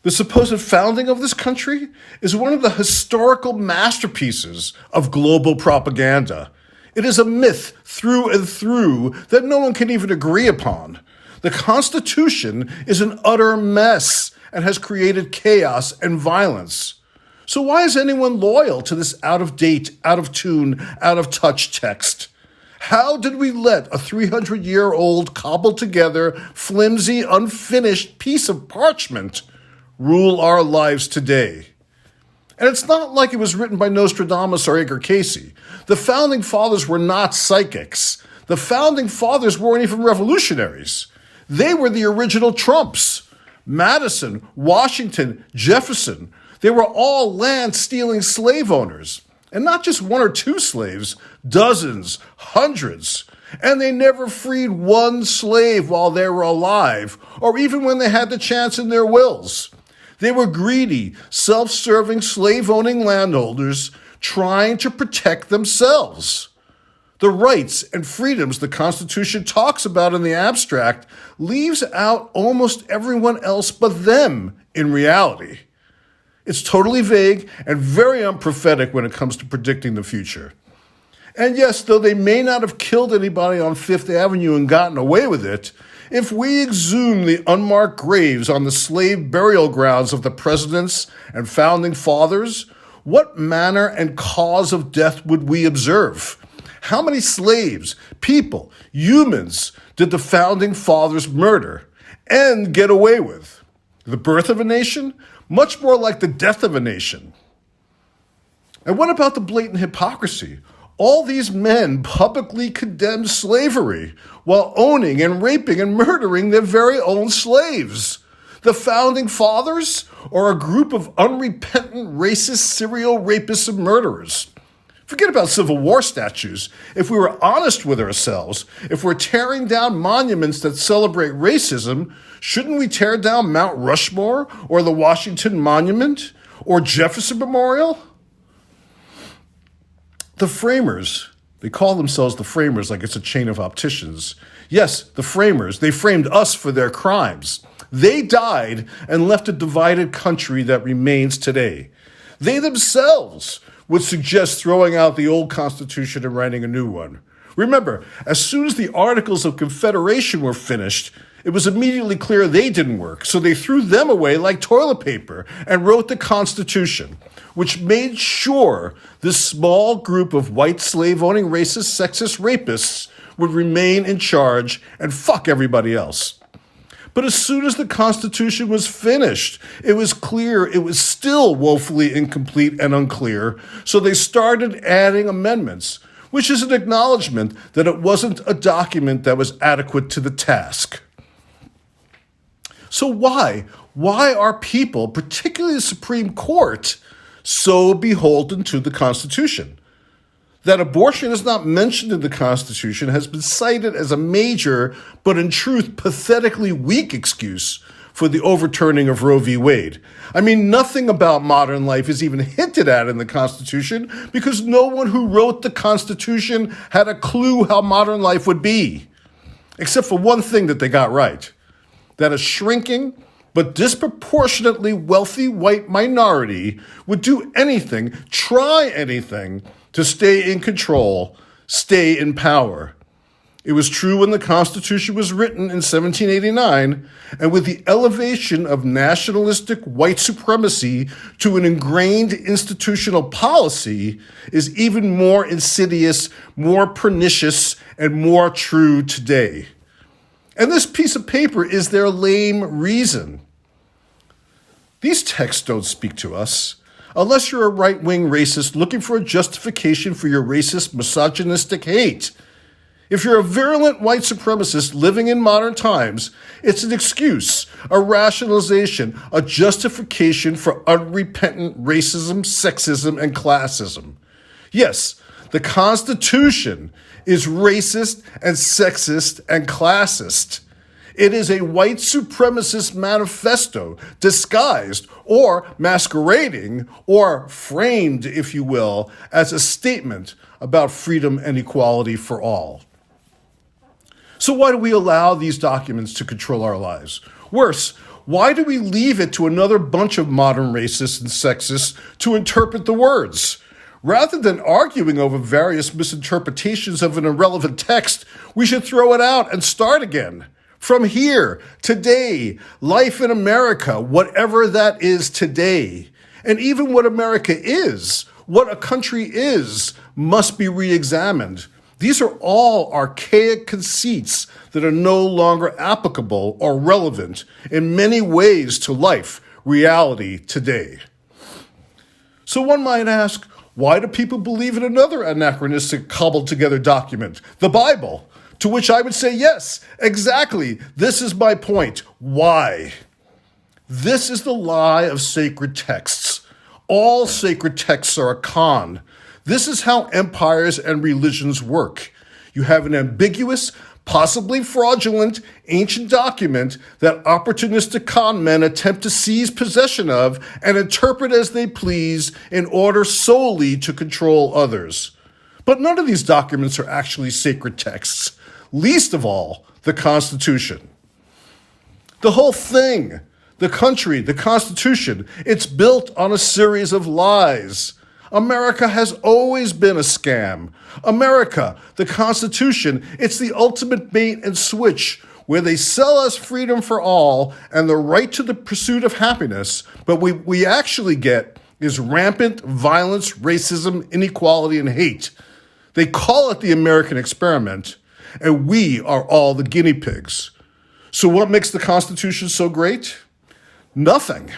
The supposed founding of this country is one of the historical masterpieces of global propaganda. It is a myth through and through that no one can even agree upon. The Constitution is an utter mess and has created chaos and violence. So why is anyone loyal to this out-of-date, out-of-tune, out-of-touch text? How did we let a 300-year-old cobbled-together, flimsy, unfinished piece of parchment rule our lives today? And it's not like it was written by Nostradamus or Edgar Cayce. The Founding Fathers were not psychics. The Founding Fathers weren't even revolutionaries. They were the original Trumps. Madison, Washington, Jefferson, they were all land-stealing slave owners. And not just one or two slaves, dozens, hundreds. And they never freed one slave while they were alive, or even when they had the chance in their wills. They were greedy, self-serving, slave-owning landholders trying to protect themselves. The rights and freedoms the Constitution talks about in the abstract leaves out almost everyone else but them in reality. It's totally vague and very unprophetic when it comes to predicting the future. And yes, though they may not have killed anybody on Fifth Avenue and gotten away with it, if we exhume the unmarked graves on the slave burial grounds of the presidents and founding fathers, what manner and cause of death would we observe? How many slaves, people, humans did the founding fathers murder and get away with? The birth of a nation? Much more like the death of a nation. And what about the blatant hypocrisy? All these men publicly condemned slavery while owning and raping and murdering their very own slaves. The Founding Fathers are a group of unrepentant, racist, serial rapists and murderers. Forget about Civil War statues. If we were honest with ourselves, if we're tearing down monuments that celebrate racism, shouldn't we tear down Mount Rushmore or the Washington Monument or Jefferson Memorial? The framers, they call themselves the framers like it's a chain of opticians. Yes, the framers, they framed us for their crimes. They died and left a divided country that remains today. They themselves would suggest throwing out the old Constitution and writing a new one. Remember, as soon as the Articles of Confederation were finished, it was immediately clear they didn't work, so they threw them away like toilet paper and wrote the Constitution, which made sure this small group of white slave-owning racist, sexist rapists would remain in charge and fuck everybody else. But as soon as the Constitution was finished, it was clear it was still woefully incomplete and unclear, so they started adding amendments, which is an acknowledgement that it wasn't a document that was adequate to the task. So why are people, particularly the Supreme Court, so beholden to the Constitution? That abortion is not mentioned in the Constitution has been cited as a major, but in truth, pathetically weak excuse for the overturning of Roe v. Wade. I mean, nothing about modern life is even hinted at in the Constitution because no one who wrote the Constitution had a clue how modern life would be. Except for one thing that they got right, that a shrinking but disproportionately wealthy white minority would do anything, try anything, to stay in control, stay in power. It was true when the Constitution was written in 1789, and with the elevation of nationalistic white supremacy to an ingrained institutional policy is even more insidious, more pernicious, and more true today. And this piece of paper is their lame reason. These texts don't speak to us. Unless you're a right-wing racist looking for a justification for your racist, misogynistic hate. If you're a virulent white supremacist living in modern times, it's an excuse, a rationalization, a justification for unrepentant racism, sexism, and classism. Yes, the Constitution is racist and sexist and classist. It is a white supremacist manifesto disguised or masquerading or framed, if you will, as a statement about freedom and equality for all. So why do we allow these documents to control our lives? Worse, Why do we leave it to another bunch of modern racists and sexists to interpret the words? Rather than arguing over various misinterpretations of an irrelevant text, we should throw it out and start again. From here, today, life in America, whatever that is today, and even what America is, what a country is, must be re-examined. These are all archaic conceits that are no longer applicable or relevant in many ways to life, reality today. So one might ask, why do people believe in another anachronistic, cobbled together document, the Bible? To which I would say, yes, exactly. This is my point. Why? This is the lie of sacred texts. All sacred texts are a con. This is how empires and religions work. You have an ambiguous, possibly fraudulent, ancient document that opportunistic con men attempt to seize possession of and interpret as they please in order solely to control others. But none of these documents are actually sacred texts. Least of all, the Constitution. The whole thing, the country, the Constitution, it's built on a series of lies. America has always been a scam. America, the Constitution, it's the ultimate bait and switch where they sell us freedom for all and the right to the pursuit of happiness, but what we actually get is rampant violence, racism, inequality, and hate. They call it the American experiment, and we are all the guinea pigs. So what makes the Constitution so great? Nothing.